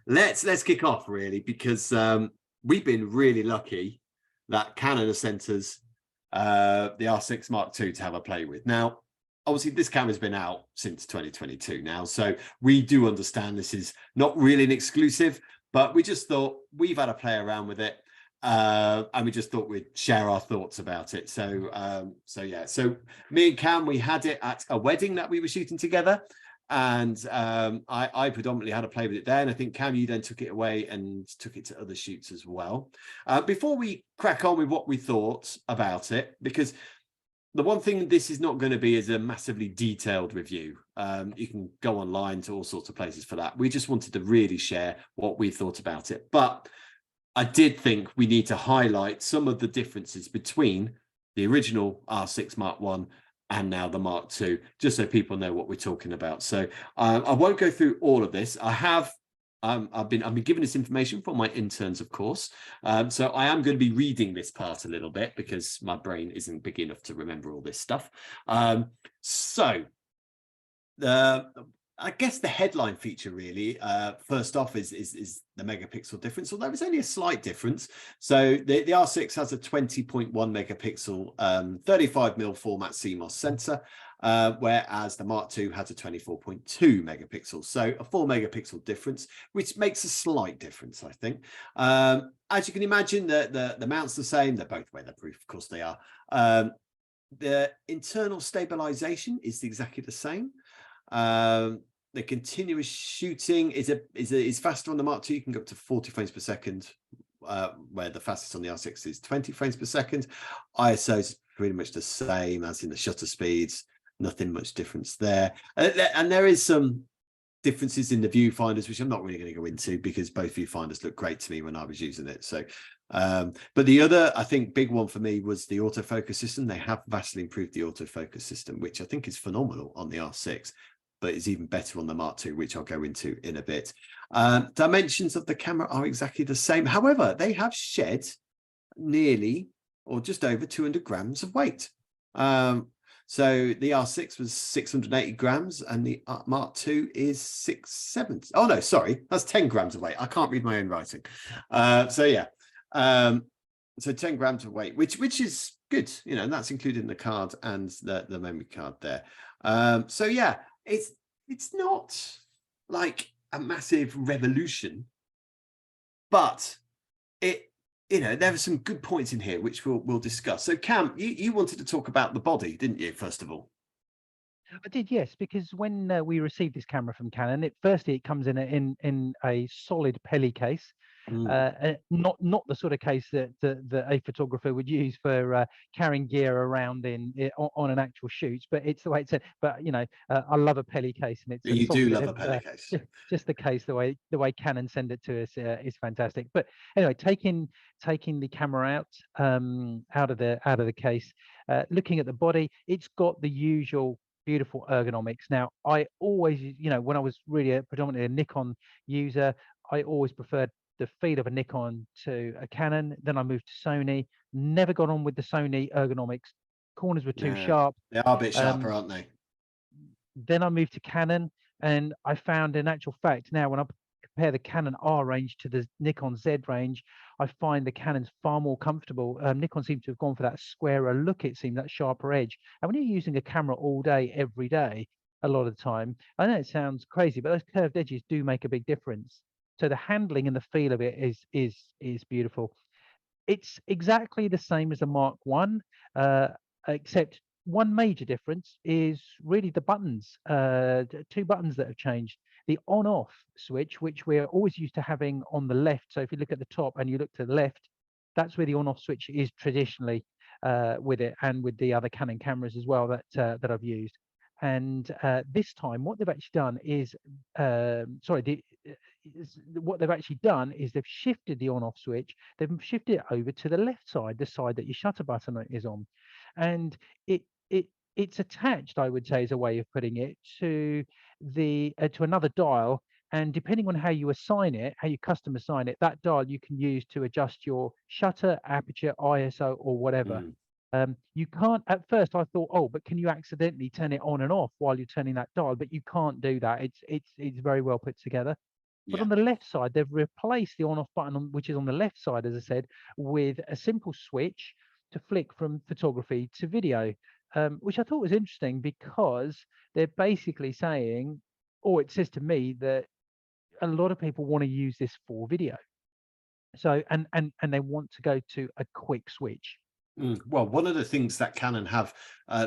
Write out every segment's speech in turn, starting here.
let's kick off really, because we've been really lucky that Canon has sent us the R6 Mark II to have a play with. Now, obviously, this camera's been out since 2022 now, so we do understand this is not really an exclusive, but we just thought we've had a play around with it, and we just thought we'd share our thoughts about it. So, so me and Cam, we had it at a wedding that we were shooting together, and I predominantly had a play with it there, and I think Cam, you then took it away and took it to other shoots as well. Before we crack on with what we thought about it, because the one thing this is not going to be is a massively detailed review. You can go online to all sorts of places for that. We just wanted to really share what we thought about it. But I did think we need to highlight some of the differences between the original R6 Mark I and now the Mark II, just so people know what we're talking about. So I won't go through all of this. I've been given this information from my interns, of course. So I am going to be reading this part a little bit because my brain isn't big enough to remember all this stuff. I guess the headline feature really, first off, is the megapixel difference, although it's only a slight difference. So the R6 has a 20.1 megapixel 35mm format CMOS sensor, whereas the Mark II has a 24.2 megapixels. So a 4 megapixel difference, which makes a slight difference, I think. As you can imagine, the mount's the same. They're both weatherproof, of course they are. The internal stabilization is exactly the same. The continuous shooting is faster on the Mark II. You can go up to 40 frames per second, where the fastest on the R6 is 20 frames per second. ISO is pretty much the same as in the shutter speeds. Nothing much difference there. And there is some differences in the viewfinders, which I'm not really going to go into because both viewfinders look great to me when I was using it. So, but the other, I think, big one for me was the autofocus system. They have vastly improved the autofocus system, which I think is phenomenal on the R6, but it's even better on the Mark II, which I'll go into in a bit. Dimensions of the camera are exactly the same. However, they have shed nearly or just over 200 grams of weight. So the R6 was 680 grams and the Mark II is 670. Oh, no, sorry, that's 10 grams of weight. I can't read my own writing. So 10 grams of weight, which is good, you know, and that's included in the card and the memory card there. So yeah, it's not like a massive revolution, but there are some good points in here which we'll discuss. So Cam, you wanted to talk about the body, didn't you, first of all? I did, yes, because when we received this camera from Canon, it comes in a solid Pelly case, not the sort of case that a photographer would use for carrying gear around on an actual shoot, but it's the way it's said. But I love a Pelly case, and it's You do love a Pelly case. Just the case, the way Canon send it to us is fantastic. But anyway, taking the camera out of the case, looking at the body, it's got the usual beautiful ergonomics. Now, I always, when I was really predominantly a Nikon user, I always preferred the feel of a Nikon to a Canon. Then I moved to Sony. Never got on with the Sony ergonomics. Corners were too sharp. They are a bit sharper, aren't they? Then I moved to Canon, and I found, in actual fact, now when I compare the Canon R range to the Nikon Z range, I find the Canon's far more comfortable. Nikon seems to have gone for that squarer look, it seemed, that sharper edge. And when you're using a camera all day, every day, a lot of the time, I know it sounds crazy, but those curved edges do make a big difference. So the handling and the feel of it is beautiful. It's exactly the same as the Mark I, except one major difference is really the buttons. Two buttons that have changed. The on-off switch, which we're always used to having on the left. So if you look at the top and you look to the left, that's where the on-off switch is traditionally with it, and with the other Canon cameras as well that I've used. And this time, what they've actually done is, they've shifted the on-off switch. They've shifted it over to the left side, the side that your shutter button is on, and it's attached, I would say, is a way of putting it, to another dial. And depending on how you assign it, how you custom assign it, that dial you can use to adjust your shutter, aperture, ISO, or whatever. You can't. At first, I thought, oh, but can you accidentally turn it on and off while you're turning that dial? But you can't do that. It's very well put together. But Yeah. on the left side, they've replaced the on-off button, which is on the left side, as I said, with a simple switch to flick from photography to video, which I thought was interesting because they're basically saying, or it says to me that a lot of people want to use this for video. So, and they want to go to a quick switch. Well, one of the things that Canon have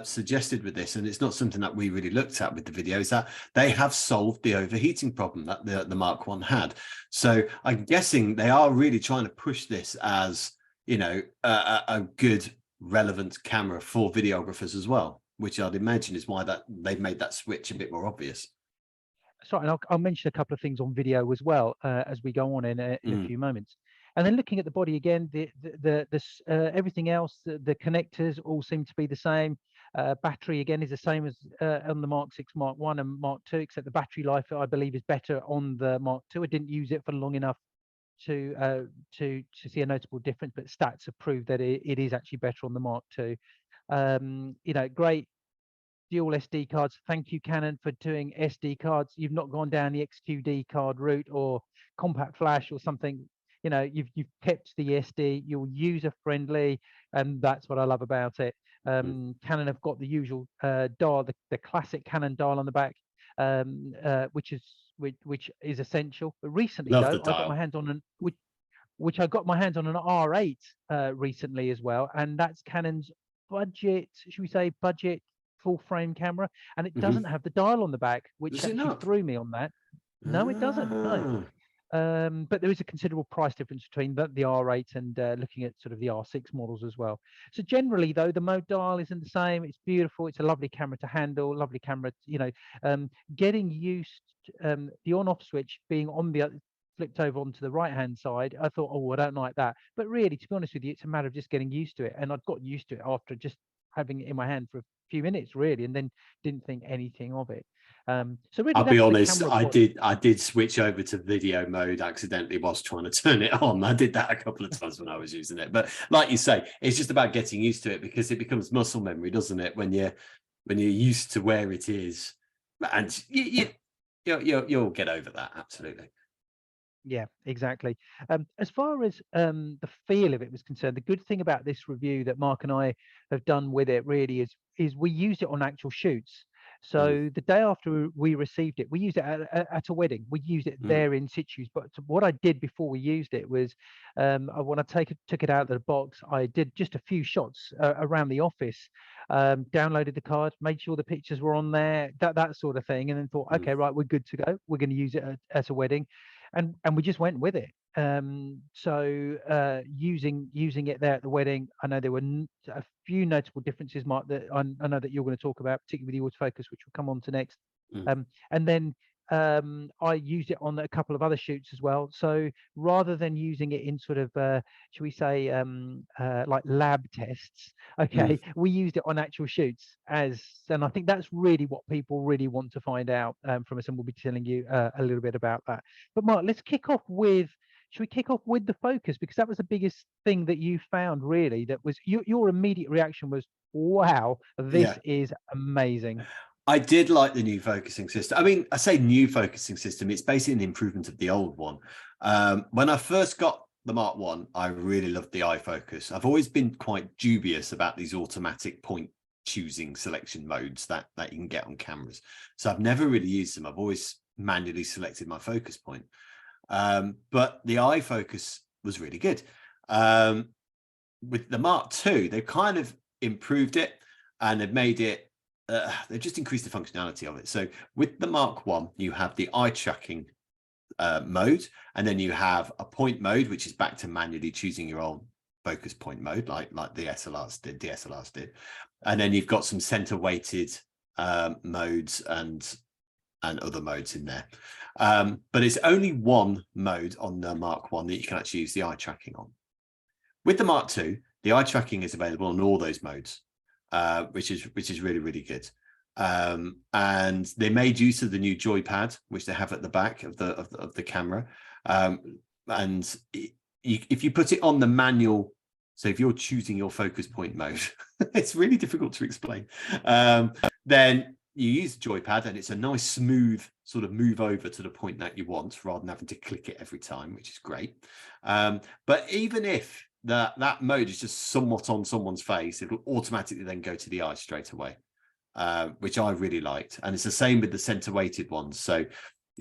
suggested with this, and it's not something that we really looked at with the video, is that they have solved the overheating problem that the Mark 1 had. So I'm guessing they are really trying to push this as, you know, a good, relevant camera for videographers as well, which I'd imagine is why that they've made that switch a bit more obvious. Sorry, and I'll mention a couple of things on video as well as we go on in a few moments. And then looking at the body again, everything else, the connectors all seem to be the same. Battery again is the same as on the Mark 6, Mark 1 and Mark 2, except the battery life I believe is better on the Mark 2. I didn't use it for long enough to see a notable difference, but stats have proved that it is actually better on the Mark 2. You know, great dual SD cards. Thank you, Canon, for doing SD cards. You've not gone down the XQD card route or compact flash or something. You know, you've kept the SD. You're user friendly, and that's what I love about it. Canon have got the usual dial, the classic Canon dial on the back, which is essential. But recently, Love though, the I got dial. my hands on an which I got my hands on an R8 recently as well, and that's Canon's budget, should we say, budget full frame camera, and it doesn't have the dial on the back, which Does it actually not? threw me on that. No, it doesn't. No. But there is a considerable price difference between the R8 and looking at sort of the R6 models as well. So generally, though, the mode dial isn't the same. It's beautiful. It's a lovely camera to handle. Lovely camera. You know, getting used the on-off switch being on the flipped over onto the right hand side. I thought, oh, I don't like that. But really, to be honest with you, it's a matter of just getting used to it. And I'd got used to it after just having it in my hand for a few minutes, really, and then didn't think anything of it. So really, I'll be that's the honest, camera I did switch over to video mode accidentally whilst trying to turn it on. I did that a couple of times when I was using it. But like you say, it's just about getting used to it, because it becomes muscle memory, doesn't it? When you're used to where it is, and you'll get over that. Absolutely. Yeah, exactly. As far as the feel of it was concerned, the good thing about this review that Mark and I have done with it really is we used it on actual shoots. So the day after we received it, we used it at a wedding. We used it there in situ. But what I did before we used it was, when I took it out of the box, I did just a few shots around the office, downloaded the card, made sure the pictures were on there, that sort of thing, and then thought, okay, right, we're good to go. We're going to use it at a wedding, and we just went with it. So using it there at the wedding, I know there were a few notable differences, Mark, that I know that you're going to talk about, particularly with the autofocus, which we'll come on to next. And then I used it on a couple of other shoots as well. So rather than using it in sort of, shall we say, like lab tests, okay, we used it on actual shoots and I think that's really what people really want to find out from us, and we'll be telling you a little bit about that. But Mark, let's kick off with. Should we kick off with the focus, because that was the biggest thing that you found, really? That was your immediate reaction was, "Wow, this is amazing." I did like the new focusing system. I mean, I say new focusing system, it's basically an improvement of the old one. When I first got the Mark 1, I really loved the eye focus. I've always been quite dubious about these automatic point choosing selection modes that you can get on cameras. So I've never really used them. I've always manually selected my focus point. But the eye focus was really good. With the Mark 2, they've kind of improved it, and they've made it they've just increased the functionality of it. So with the Mark 1, you have the eye tracking mode, and then you have a point mode, which is back to manually choosing your old focus point mode, like the DSLRs did. And then you've got some center weighted modes and other modes in there. But it's only one mode on the Mark 1 that you can actually use the eye tracking on. With the Mark 2, the eye tracking is available on all those modes. Which is really, really good. And they made use of the new joypad, which they have at the back of the camera. And if you put it on the manual, so if you're choosing your focus point mode, it's really difficult to explain. Then you use the joypad, and it's a nice smooth sort of move over to the point that you want rather than having to click it every time, which is great. But even if that mode is just somewhat on someone's face, it'll automatically then go to the eye straight away, which I really liked. And it's the same with the center weighted ones. So,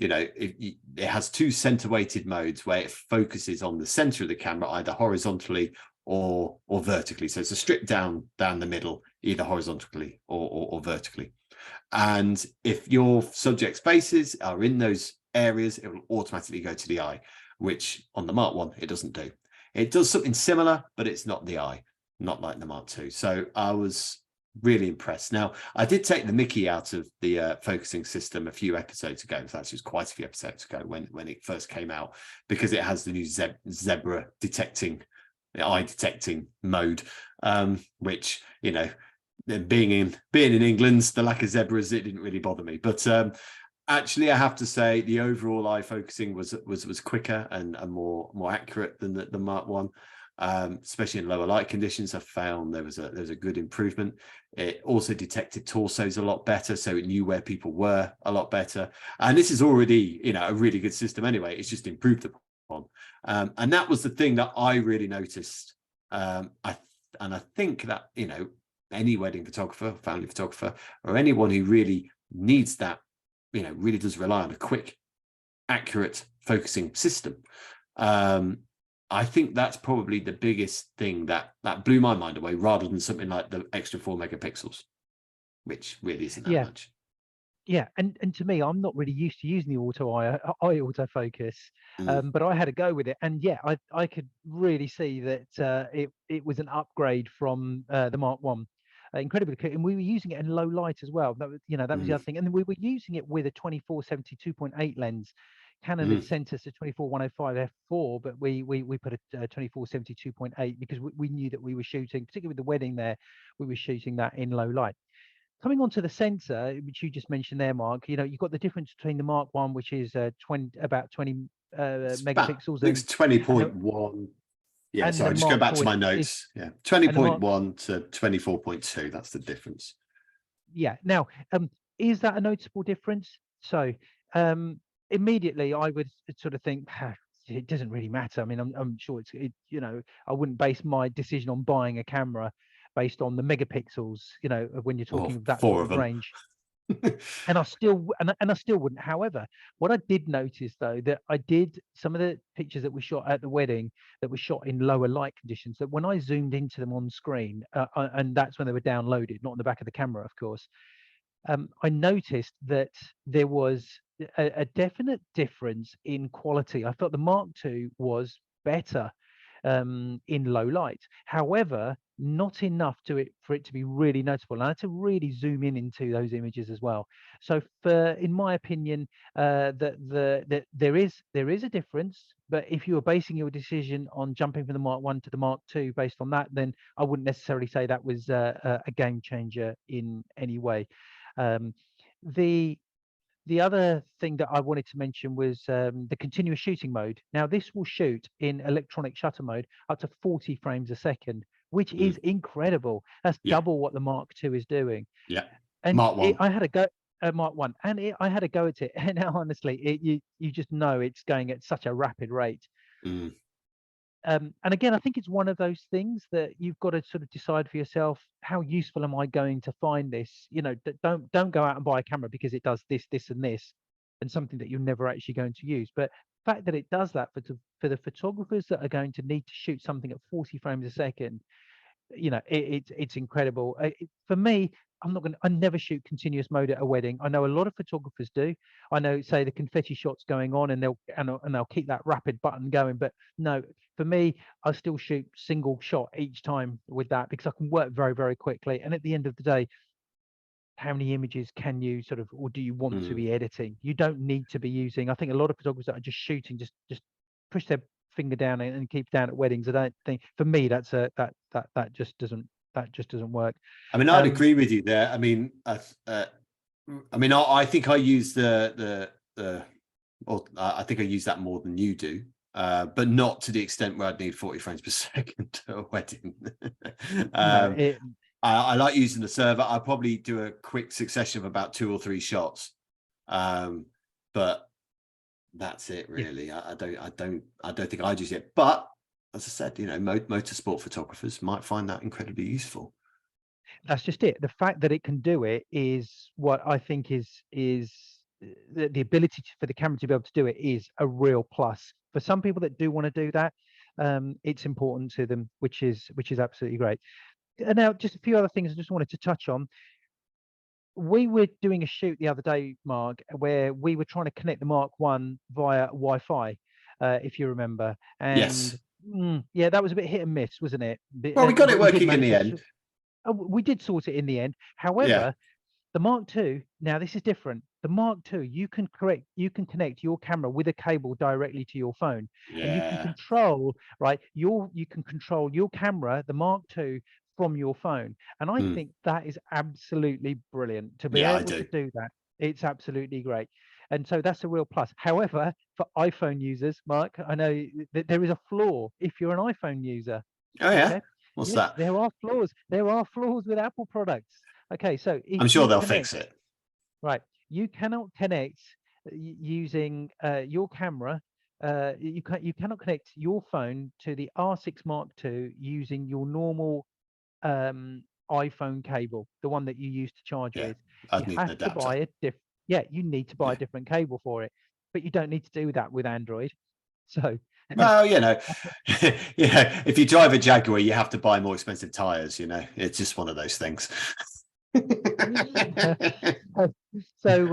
it has two center weighted modes where it focuses on the center of the camera, either horizontally or vertically. So it's a strip down the middle, either horizontally or vertically. And if your subject's faces are in those areas, it will automatically go to the eye, which on the Mark 1, it doesn't do. It does something similar, but it's not the eye, not like the Mark 2. So I was really impressed. Now, I did take the Mickey out of the focusing system a few episodes ago. Actually, it was quite a few episodes ago when it first came out, because it has the new zebra detecting, eye detecting mode, which, being in England, the lack of zebras, it didn't really bother me. But actually, I have to say the overall eye focusing was quicker and more accurate than the Mark 1. Especially in lower light conditions, I found there was a good improvement. It also detected torsos a lot better, so it knew where people were a lot better. And this is already, a really good system anyway. It's just improved upon. And that was the thing that I really noticed. I think that, any wedding photographer, family photographer, or anyone who really needs that, really does rely on a quick, accurate focusing system. I think that's probably the biggest thing that blew my mind away, rather than something like the extra 4 megapixels, which really isn't that much. Yeah, and to me, I'm not really used to using the eye autofocus, but I had a go with it, and yeah, I could really see that it was an upgrade from the Mark 1. Incredibly quick, and we were using it in low light as well. That was, that was the other thing, and then we were using it with a 24-70 2.8 lens. Canon had sent us a 24-105 f4, but we put a 24-70 2.8 because we knew that we were shooting, particularly with the wedding there, we were shooting that in low light. Coming on to the sensor, which you just mentioned there, Mark, you've got the difference between the Mark 1, which is about 20 megapixels. It's 20.1. Yeah, sorry, just go back to my notes. Yeah, 20.1 to 24.2. That's the difference. Yeah. Now, is that a noticeable difference? So immediately I would sort of think, it doesn't really matter. I mean, I'm sure I wouldn't base my decision on buying a camera based on the megapixels, when you're talking of that sort of range. And I still wouldn't. However, what I did notice, though, that I did some of the pictures that we shot at the wedding that were shot in lower light conditions, that when I zoomed into them on screen, and that's when they were downloaded, not on the back of the camera, of course, I noticed that there was a definite difference in quality. I felt the Mark II was better in low light. However, not enough for it to be really noticeable. And I had to really zoom in into those images as well. So, in my opinion, that there is a difference. But if you were basing your decision on jumping from the Mark 1 to the Mark II based on that, then I wouldn't necessarily say that was a game changer in any way. The other thing that I wanted to mention was the continuous shooting mode. Now, this will shoot in electronic shutter mode up to 40 frames a second, which is incredible. That's double what the Mark II is doing. Yeah, and Mark 1. I had a go at Mark 1, and I had a go at it. And honestly, you just know it's going at such a rapid rate. And again, I think it's one of those things that you've got to sort of decide for yourself, how useful am I going to find this? Don't go out and buy a camera because it does this, this, and this, and something that you're never actually going to use. But the fact that it does that for the photographers that are going to need to shoot something at 40 frames a second, it's incredible. For me, I never shoot continuous mode at a wedding. I know a lot of photographers do. I know, say, the confetti shots going on, and they'll keep that rapid button going. But no, for me, I still shoot single shot each time with that, because I can work very, very quickly. And at the end of the day, how many images can you sort of, or do you want to be editing? You don't need to be using. I think a lot of photographers that are just shooting, just push their finger down and keep down at weddings. I don't think, for me, that just doesn't work. I mean, I'd agree with you there. I mean, I think I use I think I use that more than you do, but not to the extent where I'd need 40 frames per second to a wedding. I like using the server. I probably do a quick succession of about 2 or 3 shots, but that's it Yeah, really. I don't think I'd use it, but as I said, you know, motorsport photographers might find that incredibly useful. that's just it. The fact that it can do it is what I think is the ability for the camera to be able to do it is a real plus. For some people that do want to do that, it's important to them, which is absolutely great. And now, just a few other things I just wanted to touch on. We were doing a shoot the other day, Mark, where we were trying to connect the Mark One via Wi-Fi, if you remember. And Yes. yeah, that was a bit hit and miss, wasn't it? Well, we got it But we did working in manage the to. end. We did sort it in the end. Yeah. However, the Mark II, now this is different. The Mark II, you can connect your camera with a cable directly to your phone, and you can Yeah. control, right, you can control your camera, the Mark II, from your phone. And I Mm. think that is absolutely brilliant to be Yeah, I able do. to do that. It's absolutely great. And so that's a real plus. However, for iPhone users, Mark, I know that there is a flaw if you're an iPhone user. Oh yeah. Okay. What's Yes, that? there are flaws. There are flaws with Apple products. Okay, so if I'm sure you they'll connect, fix it. right, you cannot connect using your camera. You cannot connect your phone to the R6 Mark II using your normal iPhone cable, the one that you use to charge Yeah. with. You I'd need an have to adapter. buy yeah, you need to buy a Yeah. different cable for it, but you don't need to do that with Android. So Well, you know, yeah, if you drive a Jaguar, you have to buy more expensive tires, you know. It's just one of those things. so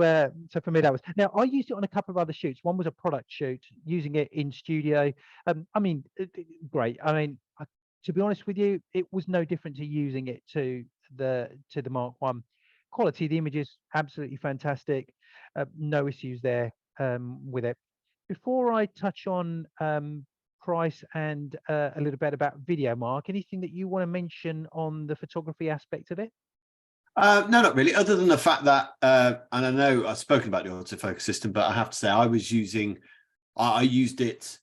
for me that was now I used it on a couple of other shoots. One was a product shoot using it in studio. I mean, great. I mean, to be honest with you, it was no different to using it to the Mark One. Quality of the images absolutely fantastic. No issues there with it. Before I touch on price and a little bit about video, Mark, anything that you want to mention on the photography aspect of it? No, not really, other than the fact that, and I know I've spoken about the autofocus system, but I have to say I used it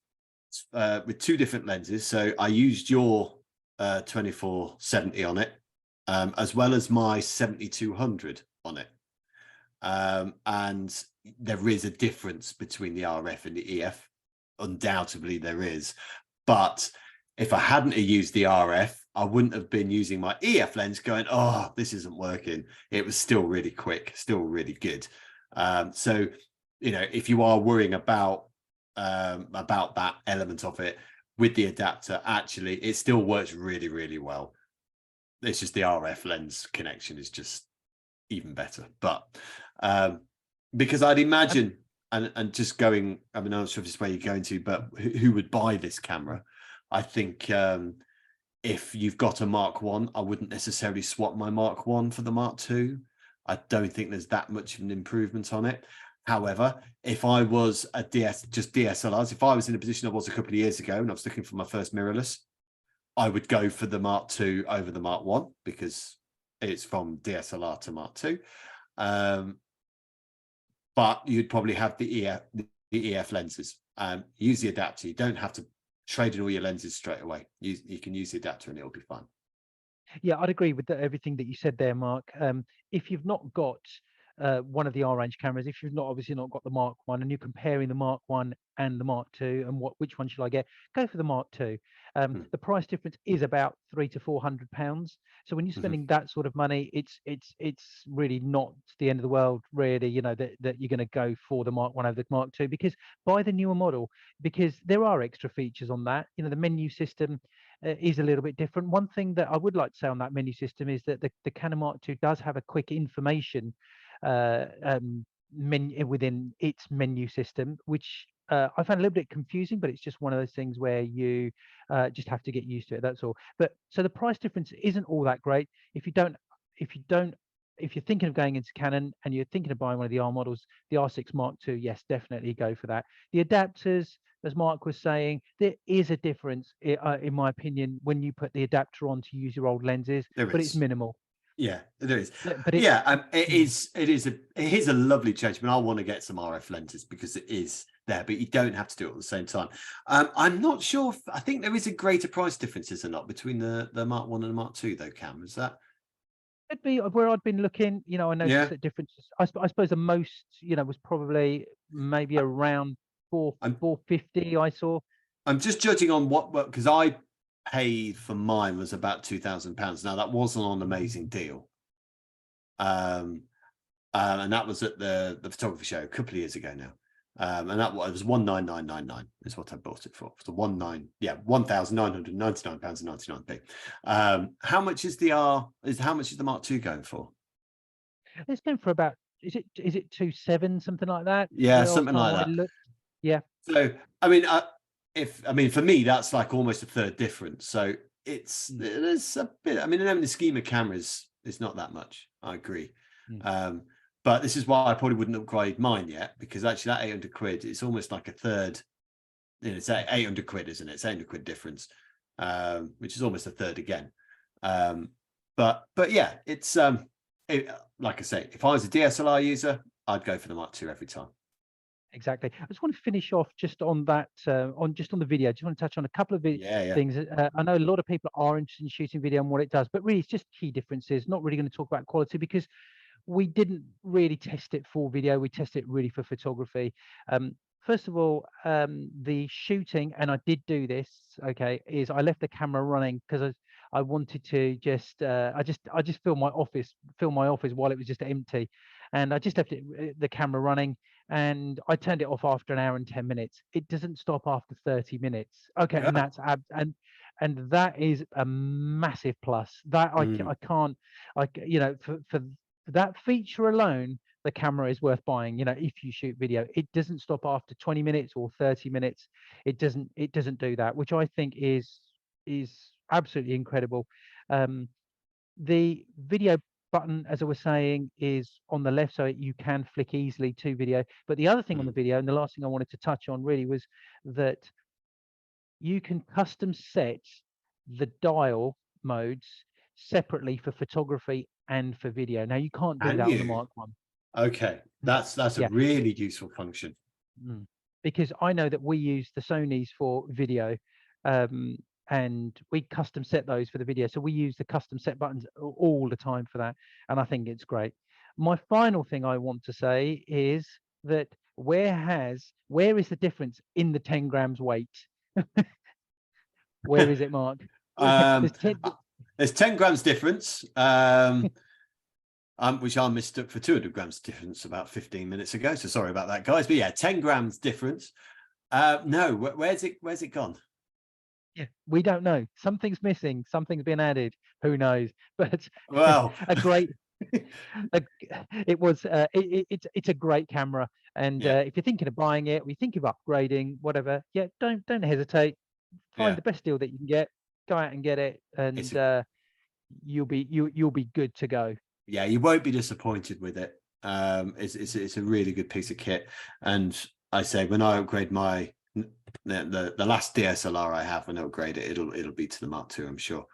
with two different lenses. So I used your 2470 on it, as well as my 7200 on it. And there is a difference between the RF and the EF. Undoubtedly there is. But if I hadn't used the RF, I wouldn't have been using my EF lens going, oh, this isn't working. It was still really quick, still really good. So, you know, if you are worrying about that element of it with the adapter, actually, it still works really, really well. It's just the RF lens connection is just even better. But because I'd imagine, and just going, I mean, I'm not sure if this is where you're going to, but who would buy this camera? I think if you've got a Mark One, I wouldn't necessarily swap my Mark One for the Mark Two. I don't think there's that much of an improvement on it. However, if I was a just DSLRs, if I was in a position I was a couple of years ago and I was looking for my first mirrorless, I would go for the Mark Two over the Mark One because it's from DSLR to Mark Two. But you'd probably have the EF lenses. Use the adapter. You don't have to trade in all your lenses straight away. You can use the adapter and it'll be fine. Yeah, I'd agree with everything that you said there, Mark. If you've not got one of the R-range cameras, if you've not obviously not got the Mark One, and you're comparing the Mark One and the Mark Two, and which one should I get? Go for the Mark Two. The price difference is about £300 to £400. So when you're spending that sort of money, it's really not the end of the world, really. You know that you're going to go for the Mark One over the Mark Two because buy the newer model because there are extra features on that. You know, the menu system is a little bit different. One thing that I would like to say on that menu system is that the Canon Mark II does have a quick information menu within its menu system, which I found a little bit confusing, but it's just one of those things where you just have to get used to it. That's all. But so the price difference isn't all that great. If you're thinking of going into Canon and you're thinking of buying one of the R models, the R6 Mark II, yes, definitely go for that. The adapters, as Mark was saying, there is a difference, in my opinion, when you put the adapter on to use your old lenses, There but it's is. minimal. Yeah, there is. But it, Yeah, it mm, is a lovely change. I mean, I want to get some RF lenses because it is there, but you don't have to do it at the same time. I'm not sure. I think there is a greater price difference, is there not, between the Mark One and the Mark Two, though, Cam? Is that? could be where I'd been looking. You know, I noticed Yeah, that differences. I suppose the most, you know, was probably maybe around I'm 450 I saw. I'm just judging on what, because I paid for mine was about £2,000. Now that wasn't on an amazing deal. And that was at the photography show a couple of years ago now. And that was £19999 is what I bought it for. So £1,999.99p. How much is how much is the Mark II going for? It's going for about, is it 27, something like that? Yeah, The last something time like I that. looked. Yeah. So I mean, for me that's like almost a third difference. So there's a bit. I mean, in the scheme of cameras, it's not that much. I agree. Mm. But this is why I probably wouldn't upgrade mine yet, because actually that 800 quid, it's almost like a third. You know, it's 800 quid, isn't it? It's 800 quid difference, which is almost a third again. But yeah, it's like I say, if I was a DSLR user, I'd go for the Mark II every time. Exactly. I just want to finish off just on that, on the video. I just want to touch on a couple of Yeah. things. I know a lot of people are interested in shooting video and what it does, but really it's just key differences. Not really going to talk about quality because we didn't really test it for video. We tested it really for photography. First of all, the shooting, and I did do this, okay, is I left the camera running because I wanted to just I just fill my office while it was just empty, and I just left the camera running, and I turned it off after an hour and 10 minutes. It doesn't stop after 30 minutes. Okay, Yeah. and that's and that is a massive plus. That I can't, you know, for that feature alone, the camera is worth buying. You know, if you shoot video, it doesn't stop after 20 minutes or 30 minutes. It doesn't do that, which I think is absolutely incredible. The video button, as I was saying, is on the left, so you can flick easily to video. But the other thing on the video, and the last thing I wanted to touch on really, was that you can custom set the dial modes separately for photography and for video. Now you can't do And that on the you? Mark One. Okay, that's a Yeah. really useful function. Because I know that we use the Sonys for video, and we custom set those for the video. So we use the custom set buttons all the time for that, and I think it's great. My final thing I want to say is that where is the difference in the 10 grams weight? Where is it, Mark? There's 10 grams difference, which I mistook for 200 grams difference about 15 minutes ago. So sorry about that, guys. But yeah, 10 grams difference. No, where's it gone? Yeah, we don't know. Something's missing. Something's been added. Who knows? But Well, a great. It's a great camera, and yeah, if you're thinking of buying it, or you think of upgrading, whatever, yeah, don't hesitate. Find yeah. the best deal that you can get. Go out and get it, and you'll be good to go. Yeah, you won't be disappointed with it. It's a really good piece of kit, and I say when I upgrade the last DSLR I have, when I upgrade it, it'll be to the Mark II, I'm sure.